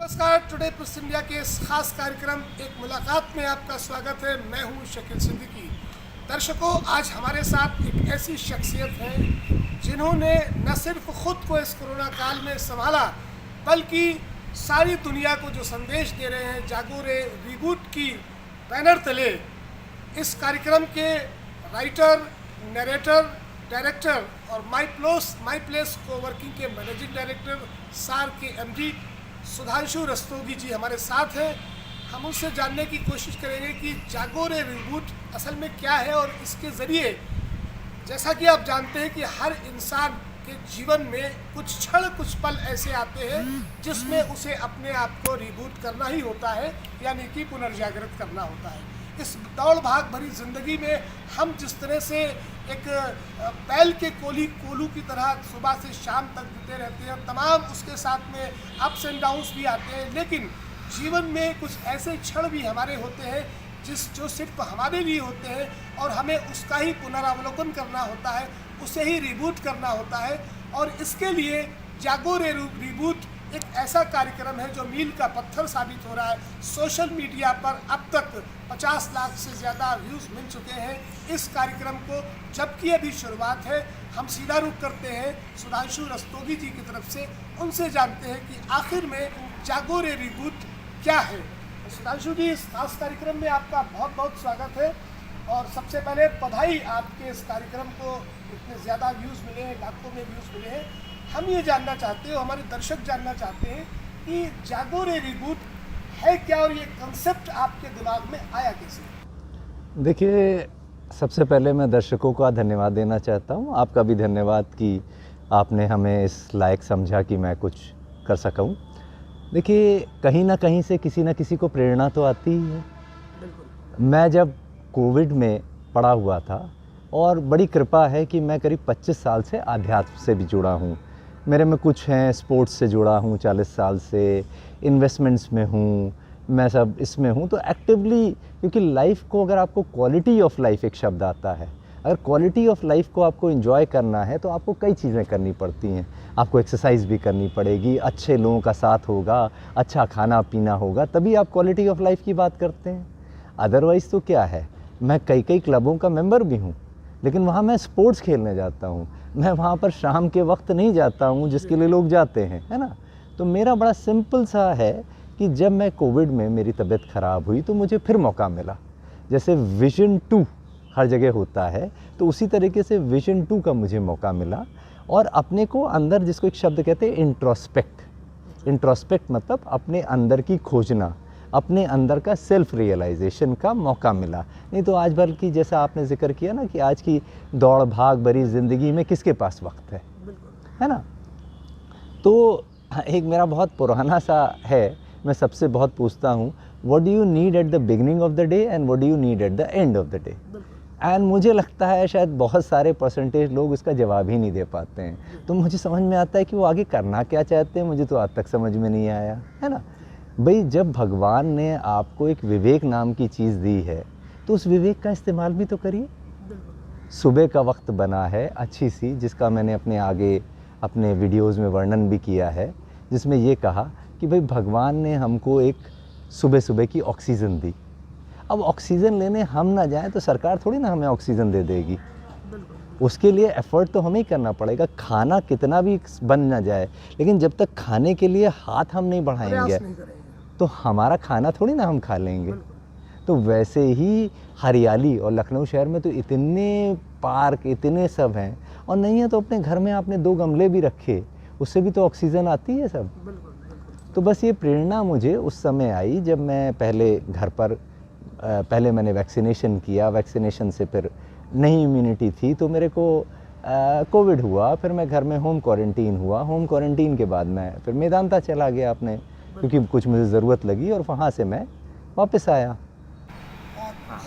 नमस्कार, today plus India के इस खास कार्यक्रम एक मुलाकात में आपका स्वागत है। मैं हूं शकील सिद्दीकी। दर्शकों, आज हमारे साथ एक ऐसी शख्सियत है जिन्होंने न सिर्फ खुद को इस कोरोना काल में संभाला, बल्कि सारी दुनिया को जो संदेश दे रहे हैं जागो रे रिबूट की बैनर तले इस कार्यक्रम के राइटर, नरेटर, डायरेक्टर और माई प्लेस कोवर्किंग के मैनेजिंग डायरेक्टर सार के एमडी सुधांशु रस्तोगी जी हमारे साथ हैं। हम उनसे जानने की कोशिश करेंगे कि जागो रे रिबूट असल में क्या है और इसके ज़रिए, जैसा कि आप जानते हैं कि हर इंसान के जीवन में कुछ क्षण, कुछ पल ऐसे आते हैं जिसमें उसे अपने आप को रिबूट करना ही होता है, यानी कि पुनर्जागृत करना होता है। इस दौड़ भाग भरी ज़िंदगी में हम जिस तरह से एक बैल के कोलू की तरह सुबह से शाम तक जुटे रहते हैं, तमाम उसके साथ में अप्स एंड डाउन्स भी आते हैं, लेकिन जीवन में कुछ ऐसे क्षण भी हमारे होते हैं जो सिर्फ हमारे लिए होते हैं और हमें उसका ही पुनरावलोकन करना होता है, उसे ही रिबूट करना होता है। और इसके लिए जागो रे रिबूट एक ऐसा कार्यक्रम है जो मील का पत्थर साबित हो रहा है। सोशल मीडिया पर अब तक 50 लाख से ज़्यादा व्यूज़ मिल चुके हैं इस कार्यक्रम को। जबकि अभी शुरुआत है, हम सीधा रुख करते हैं सुधांशु रस्तोगी जी की तरफ से, उनसे जानते हैं कि आखिर में जागो रे रिबूट क्या है। सुधांशु जी, इस खास कार्यक्रम में आपका बहुत बहुत स्वागत है। और सबसे पहले बधाई, आपके इस कार्यक्रम को इतने ज़्यादा व्यूज़ मिले हैं, लाखों में व्यूज़ मिले हैं। हम ये जानना चाहते हैं, हमारे दर्शक जानना चाहते हैं कि जागो रे रिबूट है क्या और ये कंसेप्ट आपके दिमाग में आया कैसे? देखिए, सबसे पहले मैं दर्शकों का धन्यवाद देना चाहता हूँ। आपका भी धन्यवाद कि आपने हमें इस लायक समझा कि मैं कुछ कर सकूँ। देखिए, कहीं ना कहीं से किसी न किसी को प्रेरणा तो आती ही है। मैं जब कोविड में पड़ा हुआ था, और बड़ी कृपा है कि मैं करीब 25 साल से आध्यात्म से भी जुड़ा हूँ। मेरे में कुछ हैं, स्पोर्ट्स से जुड़ा हूँ 40 साल से, इन्वेस्टमेंट्स में हूँ, मैं सब इसमें हूँ। तो एक्टिवली, क्योंकि लाइफ को, अगर आपको क्वालिटी ऑफ लाइफ एक शब्द आता है, अगर क्वालिटी ऑफ लाइफ को आपको एंजॉय करना है तो आपको कई चीज़ें करनी पड़ती हैं। आपको एक्सरसाइज भी करनी पड़ेगी, अच्छे लोगों का साथ होगा, अच्छा खाना पीना होगा, तभी आप क्वालिटी ऑफ लाइफ की बात करते हैं। अदरवाइज़ तो क्या है, मैं कई क्लबों का मेंबर भी हूँ, लेकिन वहाँ मैं स्पोर्ट्स खेलने जाता हूँ। मैं वहाँ पर शाम के वक्त नहीं जाता हूँ जिसके लिए लोग जाते हैं, है ना। तो मेरा बड़ा सिंपल सा है कि जब मैं कोविड में मेरी तबीयत ख़राब हुई तो मुझे फिर मौका मिला। जैसे विजन 2 हर जगह होता है, तो उसी तरीके से विजन 2 का मुझे मौका मिला। और अपने को अंदर, जिसको एक शब्द कहते हैं इंट्रोस्पेक्ट मतलब अपने अंदर की खोजना, अपने अंदर का सेल्फ रियलाइजेशन का मौका मिला। नहीं तो आज भर की, जैसा आपने जिक्र किया ना, कि आज की दौड़ भाग भरी ज़िंदगी में किसके पास वक्त है ना। तो एक मेरा बहुत पुराना सा है, मैं सबसे बहुत पूछता हूँ, what do you need at the beginning of the day and what do you need at the end of the day. And मुझे लगता है शायद बहुत सारे परसेंटेज लोग इसका जवाब ही नहीं दे पाते हैं। तो मुझे समझ में आता है कि वो आगे करना क्या चाहते हैं, मुझे तो आज तक समझ में नहीं आया, है ना। भाई, जब भगवान ने आपको एक विवेक नाम की चीज़ दी है तो उस विवेक का इस्तेमाल भी तो करिए। सुबह का वक्त बना है अच्छी सी, जिसका मैंने अपने वीडियोज़ में वर्णन भी किया है, जिसमें ये कहा कि भाई भगवान ने हमको एक सुबह की ऑक्सीजन दी। अब ऑक्सीजन लेने हम ना जाएं तो सरकार थोड़ी ना हमें ऑक्सीजन दे देगी। उसके लिए एफ़र्ट तो हमें ही करना पड़ेगा। खाना कितना भी बन ना जाए, लेकिन जब तक खाने के लिए हाथ हम नहीं बढ़ाएंगे तो हमारा खाना थोड़ी ना हम खा लेंगे। तो वैसे ही हरियाली, और लखनऊ शहर में तो इतने पार्क, इतने सब हैं, और नहीं है तो अपने घर में आपने 2 गमले भी रखे, उससे भी तो ऑक्सीजन आती है सब। तो बस ये प्रेरणा मुझे उस समय आई जब मैं पहले मैंने वैक्सीनेशन किया। वैक्सीनेशन से फिर नहीं इम्यूनिटी थी तो मेरे को कोविड हुआ, फिर मैं घर में होम क्वारंटीन हुआ। होम क्वारंटीन के बाद मैं फिर मेदांता चला गया अपने, क्योंकि कुछ मुझे ज़रूरत लगी, और वहाँ से मैं वापस आया।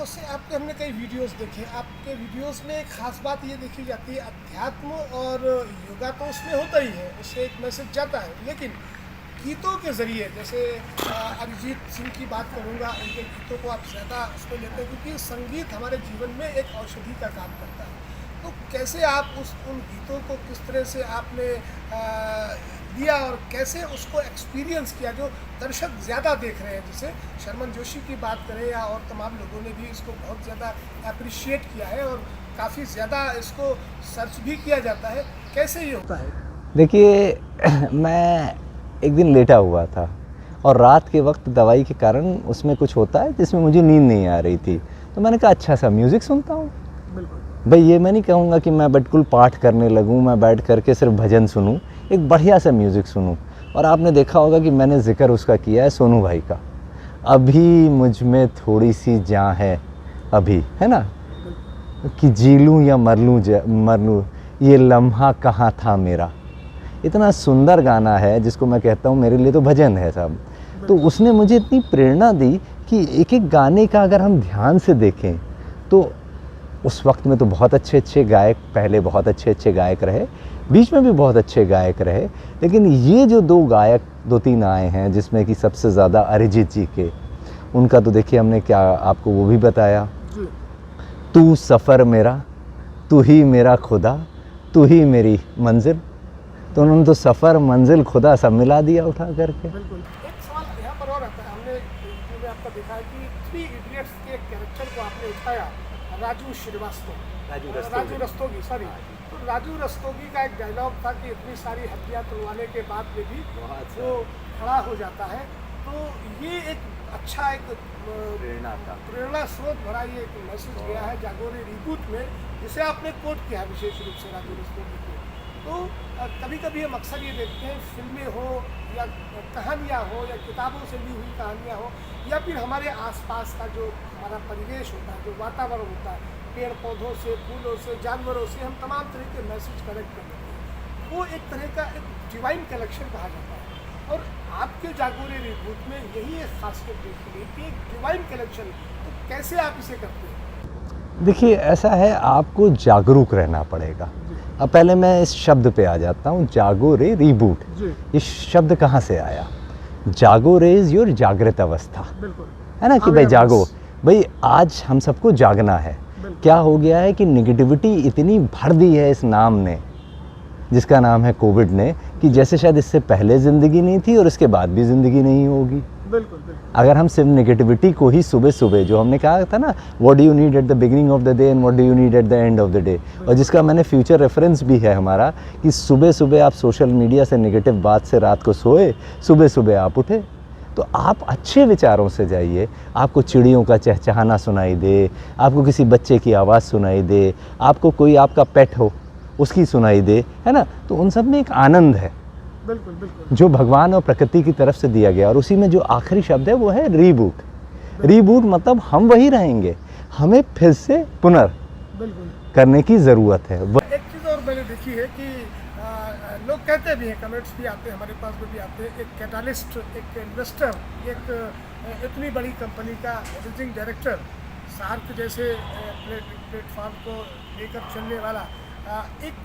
उससे आपके हमने कई वीडियोस देखे। आपके वीडियोस में एक खास बात ये देखी जाती है, अध्यात्म और योगा तो उसमें होता ही है, उससे एक मैसेज जाता है, लेकिन गीतों के ज़रिए, जैसे अरिजीत सिंह की बात करूँगा, उनके गीतों को आप ज़्यादा उसमें लेते हैं क्योंकि संगीत हमारे जीवन में एक औषधि का काम करता है। तो कैसे आप उन गीतों को किस तरह से आपने दिया और कैसे उसको एक्सपीरियंस किया, जो दर्शक ज़्यादा देख रहे हैं, जैसे शर्मन जोशी की बात करें या और तमाम लोगों ने भी इसको बहुत ज़्यादा अप्रिशिएट किया है और काफ़ी ज़्यादा इसको सर्च भी किया जाता है, कैसे ये होता है? देखिए मैं एक दिन लेटा हुआ था और रात के वक्त दवाई के कारण उसमें कुछ होता है जिसमें मुझे नींद नहीं आ रही थी, तो मैंने कहा अच्छा सा म्यूज़िक सुनता हूँ। बिल्कुल भाई ये मैं नहीं कहूँगा कि मैं बिल्कुल पाठ करने लगूँ, मैं बैठ करके सिर्फ भजन सुनूँ, एक बढ़िया सा म्यूज़िक सुनूँ। और आपने देखा होगा कि मैंने जिक्र उसका किया है सोनू भाई का, अभी मुझ में थोड़ी सी जान है अभी, है ना, कि जी लूँ या मर लूँ ये लम्हा कहाँ था मेरा। इतना सुंदर गाना है जिसको मैं कहता हूँ मेरे लिए तो भजन है साहब। तो उसने मुझे इतनी प्रेरणा दी कि एक एक गाने का अगर हम ध्यान से देखें तो उस वक्त में तो बहुत अच्छे अच्छे गायक, पहले बहुत अच्छे अच्छे गायक रहे, बीच में भी बहुत अच्छे गायक रहे, लेकिन ये जो दो गायक 2-3 आए हैं जिसमें कि सबसे ज़्यादा अरिजीत जी के, उनका तो देखिए हमने क्या आपको वो भी बताया, तू सफ़र मेरा, तू ही मेरा खुदा, तू ही मेरी मंजिल। तो उन्होंने तो सफ़र, मंजिल, खुदा सब मिला दिया उठा करके। बिल्कुल। एक सवाल यहाँ पर और आता है, हमने इंटरव्यू में आपका देखा है कि 3 इडियट्स के एक कैरेक्टर को आपने उठाया, राजू रस्तोगी, सॉरी। तो राजू रस्तोगी का एक डायलॉग था कि इतनी सारी हड्डियाँ तुड़वाने के बाद में भी वो खड़ा हो जाता है। तो ये एक अच्छा एक प्रेरणा स्रोत भरा ये एक मैसेज गया है जागोरे रिबूट में, जिसे आपने कोट किया विशेष रूप से राजू रस्तोगी को। तो कभी कभी हम अक्सर ये देखते हैं, फिल्में हो या कहानियाँ हो या किताबों से ली हुई कहानियाँ हो या फिर हमारे आसपास का जो हमारा परिवेश होता है, जो वातावरण होता है, पेड़ पौधों से, फूलों से, जानवरों से हम तमाम तरह के मैसेज कलेक्ट कर लेते हैं। वो एक तरह का एक डिवाइन कलेक्शन कहा जाता है और आपके जागोरे रिबूट में यही एक खासियत देखी गई कि एक डिवाइन कलेक्शन। तो कैसे आप इसे करते हैं? देखिए ऐसा है, आपको जागरूक रहना पड़ेगा। अब पहले मैं इस शब्द पे आ जाता हूँ, जागो रे रिबूट। इस शब्द कहाँ से आया? जागो रे इज़ योर जागृत अवस्था, है ना, कि भाई जागो, भाई आज हम सबको जागना है। क्या हो गया है कि निगेटिविटी इतनी भर दी है इस नाम ने, जिसका नाम है कोविड ने, कि जैसे शायद इससे पहले ज़िंदगी नहीं थी और इसके बाद भी ज़िंदगी नहीं होगी। बिल्कुल। अगर हम सिर्फ नेगेटिविटी को ही सुबह सुबह, जो हमने कहा था ना, what do you need at the beginning of the day and what do you need at the end of the day, और जिसका मैंने फ्यूचर रेफरेंस भी है हमारा, कि सुबह सुबह आप सोशल मीडिया से नेगेटिव बात से रात को सोए, सुबह सुबह आप उठे, तो आप अच्छे विचारों से जाइए। आपको चिड़ियों का चहचहाना सुनाई दे, आपको किसी बच्चे की आवाज़ सुनाई दे, आपको कोई आपका पेट हो उसकी सुनाई दे, है ना, तो उन सब में एक आनंद है बिल्कुल जो भगवान और प्रकृति की तरफ से दिया गया। और उसी में जो आखिरी शब्द है वो है रीबूट। रीबूट मतलब हम वही रहेंगे, हमें फिर से करने की ज़रूरत है। एक चीज़ और मैंने देखी है कि लोग कहते भी हैं, कमेंट्स भी आते हैं, हमारे पास में भी आते हैं, एक कैटालिस्ट, एक इन्वेस्टर, एक इतनी बड़ी कंपनी का मैनेजिंग डायरेक्टर, सार्क जैसे प्लेटफॉर्म को लेकर चलने वाला, एक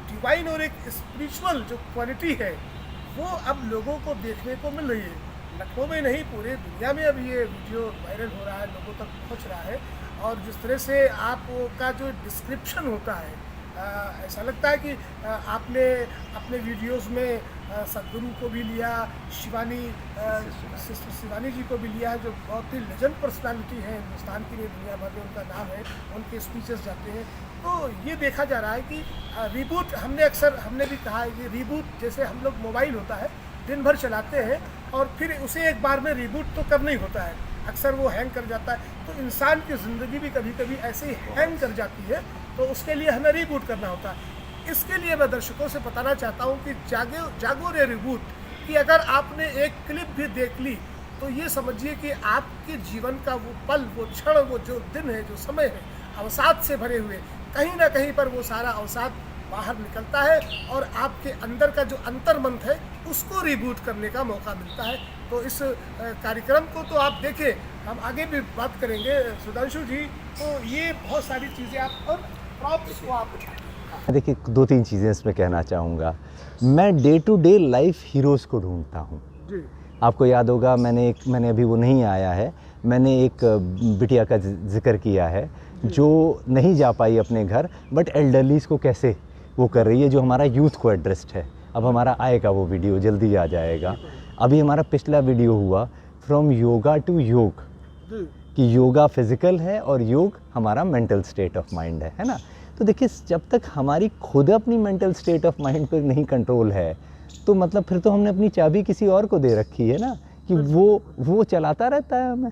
डिवाइन और एक स्पिरिचुअल जो क्वालिटी है वो अब लोगों को देखने को मिल रही है। लखनऊ में नहीं, पूरे दुनिया में अब ये वीडियो वायरल हो रहा है, लोगों तक पहुंच रहा है। और जिस तरह से आपका जो डिस्क्रिप्शन होता है, ऐसा लगता है कि आपने अपने वीडियोस में सदगुरु को भी लिया, सिस्टर शिवानी जी को भी लिया है, जो बहुत ही लेजेंड पर्सनालिटी है हिंदुस्तान की, दुनिया भर में उनका नाम है, उनके स्पीचेस जाते हैं। तो ये देखा जा रहा है कि रीबूट, हमने भी कहा है कि रीबूट जैसे हम लोग मोबाइल होता है दिन भर चलाते हैं और फिर उसे एक बार में रीबूट तो करना ही होता है, अक्सर वो हैंग कर जाता है। तो इंसान की ज़िंदगी भी कभी कभी ऐसे ही हैंग कर जाती है, तो उसके लिए हमें रीबूट करना होता है। इसके लिए मैं दर्शकों से बताना चाहता हूँ कि जागो रे रिबूट कि अगर आपने एक क्लिप भी देख ली तो ये समझिए कि आपके जीवन का वो पल, वो क्षण, वो जो दिन है, जो समय है, अवसाद से भरे हुए, कहीं ना कहीं पर वो सारा अवसाद बाहर निकलता है और आपके अंदर का जो अंतर्मन है उसको रिबूट करने का मौका मिलता है। तो इस कार्यक्रम को तो आप देखें, हम आगे भी बात करेंगे सुधांशु जी। तो ये बहुत सारी चीज़ें आप और प्रॉप्स को आप देखिए, 2-3 चीज़ें इसमें कहना चाहूँगा। मैं day to day life heroes को ढूंढता हूँ। आपको याद होगा, मैंने अभी वो नहीं आया है, मैंने एक बिटिया का जिक्र किया है जो नहीं जा पाई अपने घर, बट एल्डरलीज़ को कैसे वो कर रही है, जो हमारा यूथ को एड्रेस्ड है, अब हमारा आएगा वो वीडियो, जल्दी आ जाएगा। अभी हमारा पिछला वीडियो हुआ फ्रॉम योगा टू योग, कि योगा फिज़िकल है और योग हमारा मेंटल स्टेट ऑफ माइंड है ना। तो देखिए, जब तक हमारी खुद अपनी मेंटल स्टेट ऑफ माइंड पर नहीं कंट्रोल है, तो मतलब फिर तो हमने अपनी चाबी किसी और को दे रखी है ना, कि वो चलाता रहता है हमें।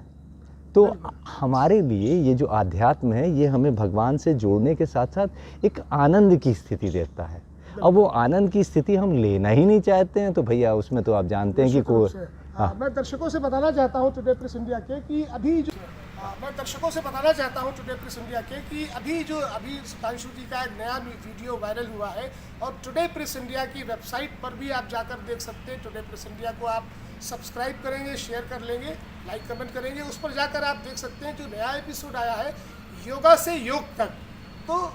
तो हमारे लिए ये जो आध्यात्म है, ये हमें भगवान से जोड़ने के साथ साथ एक आनंद की स्थिति देता है। अब वो आनंद की स्थिति हम लेना ही नहीं चाहते हैं, तो भैया उसमें तो आप जानते हैं कि मैं दर्शकों से बताना चाहता हूँ टुडे प्रेस इंडिया के कि अभी जो सुधांशु जी का एक नया वीडियो वायरल हुआ है, और टुडे प्रेस इंडिया की वेबसाइट पर भी आप जाकर देख सकते हैं। टुडे प्रेस इंडिया को आप सब्सक्राइब करेंगे, शेयर कर लेंगे, लाइक कमेंट करेंगे, उस पर जाकर आप देख सकते हैं जो नया एपिसोड आया है योगा से योग तक। तो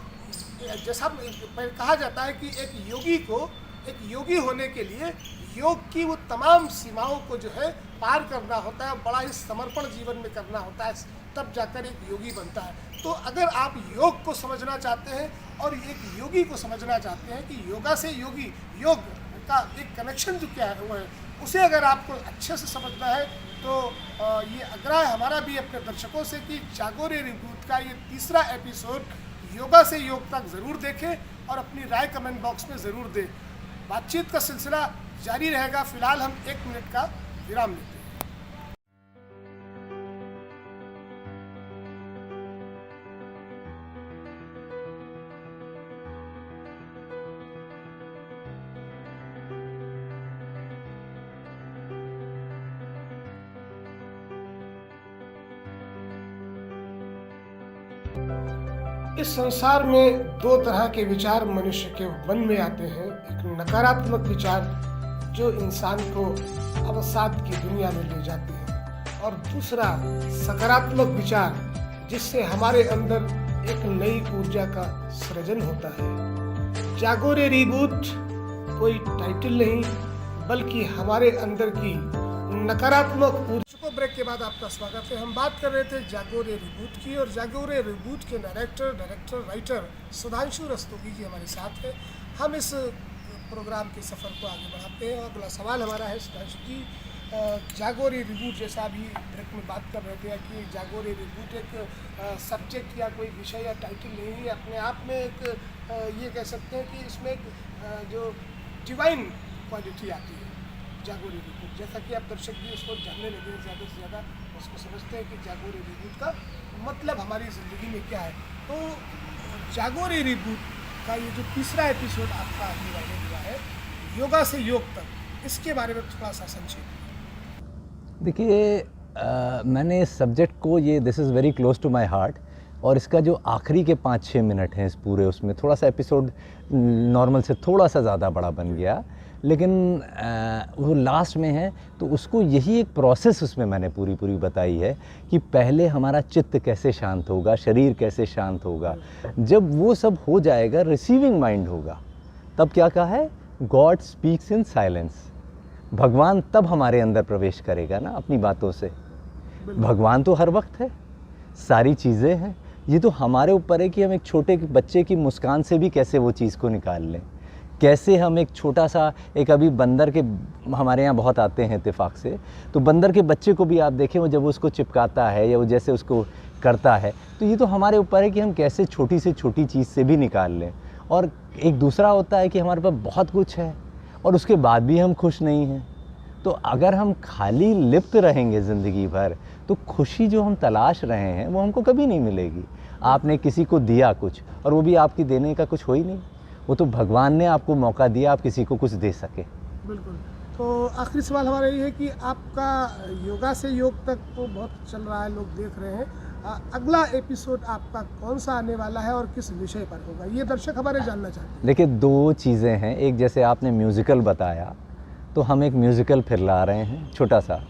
जैसा कहा जाता है कि एक योगी को, एक योगी होने के लिए योग की वो तमाम सीमाओं को जो है पार करना होता है, बड़ा ही समर्पण जीवन में करना होता है, तब जाकर एक योगी बनता है। तो अगर आप योग को समझना चाहते हैं और एक योगी को समझना चाहते हैं कि योगा से योगी, योग का एक कनेक्शन जो क्या है वो है, उसे अगर आपको अच्छे से समझना है, तो ये आग्रह है हमारा भी अपने दर्शकों से कि जागो रे रिबूट का ये तीसरा एपिसोड योगा से योग तक ज़रूर देखें और अपनी राय कमेंट बॉक्स में ज़रूर दें। बातचीत का सिलसिला जारी रहेगा। फिलहाल हम 1 मिनट का विराम लेते हैं। इस संसार में 2 तरह के विचार मनुष्य के मन में आते हैं। एक नकारात्मक विचार जो इंसान को अवसाद की दुनिया में ले जाते हैं, और दूसरा सकारात्मक विचार जिससे हमारे अंदर एक नई ऊर्जा का सृजन होता है। जागो रे रिबूट कोई टाइटल नहीं, बल्कि हमारे अंदर की नकारात्मक ऊर्जा। ब्रेक के बाद आपका स्वागत है। हम बात कर रहे थे जागो रे रिबूट की, और जागो रे रिबूट के डायरेक्टर राइटर सुधांशु रस्तोगी जी हमारे साथ हैं। हम इस प्रोग्राम के सफ़र को आगे बढ़ाते हैं। अगला सवाल हमारा है सुधांशु जी, जागो रे रिबूट, जैसा अभी ब्रेक में बात कर रहे थे कि जागो रे रिबूट एक सब्जेक्ट या कोई विषय या टाइटल नहीं है, अपने आप में एक ये कह सकते हैं कि इसमें एक जो डिवाइन क्वालिटी आती है जागो रे रिबूट। जैसा कि आप दर्शक भी उसको जानने लगे हैं, ज़्यादा से ज़्यादा उसको समझते हैं कि जागो रे रिबूट का मतलब हमारी ज़िंदगी में क्या है। तो जागो रे रिबूट का ये जो तीसरा एपिसोड आपका अभी वायरल हुआ है योगा से योग तक, इसके बारे में थोड़ा सा संक्षेप। देखिए, मैंने इस सब्जेक्ट को, ये this is very close to my heart, और इसका जो आखिरी के 5-6 मिनट हैं इस पूरे, उसमें थोड़ा सा एपिसोड नॉर्मल से थोड़ा सा ज़्यादा बड़ा बन गया, लेकिन वो लास्ट में है, तो उसको यही एक प्रोसेस उसमें मैंने पूरी बताई है कि पहले हमारा चित्त कैसे शांत होगा, शरीर कैसे शांत होगा। जब वो सब हो जाएगा, रिसीविंग माइंड होगा, तब क्या कहा है, गॉड स्पीक्स इन साइलेंस। भगवान तब हमारे अंदर प्रवेश करेगा ना अपनी बातों से। भगवान तो हर वक्त है, सारी चीज़ें हैं। ये तो हमारे ऊपर है कि हम एक छोटे बच्चे की मुस्कान से भी कैसे वो चीज़ को निकाल लें, कैसे हम एक छोटा सा, एक अभी बंदर के, हमारे यहाँ बहुत आते हैं इत्तेफाक से, तो बंदर के बच्चे को भी आप देखें, वो जब उसको चिपकाता है या वो जैसे उसको करता है, तो ये तो हमारे ऊपर है कि हम कैसे छोटी से छोटी चीज़ से भी निकाल लें। और एक दूसरा होता है कि हमारे पास बहुत कुछ है और उसके बाद भी हम खुश नहीं हैं। तो अगर हम खाली लिप्त रहेंगे ज़िंदगी भर, तो खुशी जो हम तलाश रहे हैं वो हमको कभी नहीं मिलेगी। आपने किसी को दिया कुछ, और वो भी आपकी देने का कुछ हो ही नहीं, वो तो भगवान ने आपको मौका दिया आप किसी को कुछ दे सके। बिल्कुल। तो आखिरी सवाल हमारा ये है कि आपका योगा से योग तक तो बहुत चल रहा है, लोग देख रहे हैं, अगला एपिसोड आपका कौन सा आने वाला है और किस विषय पर होगा, ये दर्शक हमारे जानना चाहते हैं। देखिए, 2 चीज़ें हैं। एक, जैसे आपने म्यूज़िकल बताया, तो हम एक म्यूज़िकल फिर ला रहे हैं छोटा सा,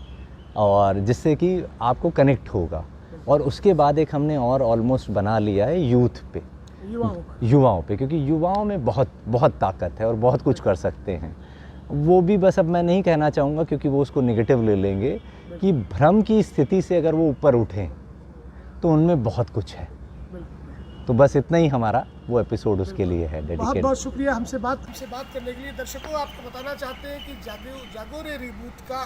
और जिससे कि आपको कनेक्ट होगा। और उसके बाद एक हमने और ऑलमोस्ट बना लिया है यूथ पे, युवाओं पे, क्योंकि युवाओं में बहुत ताकत है और बहुत कुछ कर सकते हैं। वो भी बस अब मैं नहीं कहना चाहूँगा, क्योंकि वो उसको नेगेटिव ले लेंगे, कि भ्रम की स्थिति से अगर वो ऊपर उठें तो उनमें बहुत कुछ है। तो बस इतना ही हमारा वो एपिसोड उसके लिए है बहुत डेडिकेट। बहुत शुक्रिया हमसे बात करने के लिए। दर्शकों, आपको बताना चाहते हैं कि जागो रे रिबूट का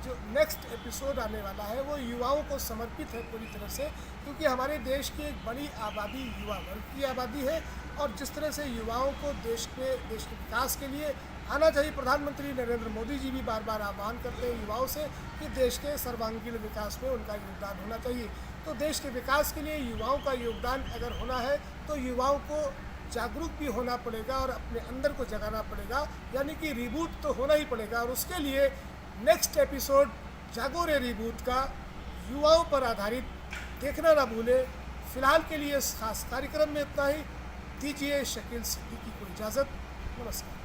जो नेक्स्ट एपिसोड आने वाला है वो युवाओं को समर्पित है पूरी तरह से, क्योंकि हमारे देश की एक बड़ी आबादी युवा वर्ग की आबादी है और जिस तरह से युवाओं को देश के विकास के लिए आना चाहिए। प्रधानमंत्री नरेंद्र मोदी जी भी बार बार आह्वान करते हैं युवाओं से कि देश के सर्वांगीण विकास में उनका योगदान होना चाहिए। तो देश के विकास के लिए युवाओं का योगदान अगर होना है तो युवाओं को जागरूक भी होना पड़ेगा और अपने अंदर को जगाना पड़ेगा, यानी कि रिबूट तो होना ही पड़ेगा। और उसके लिए नेक्स्ट एपिसोड जागो रे रिबूट का युवाओं पर आधारित देखना ना भूले। फिलहाल के लिए इस खास कार्यक्रम में इतना ही। दीजिए शकील सिद्दीकी को इजाज़त। नमस्कार।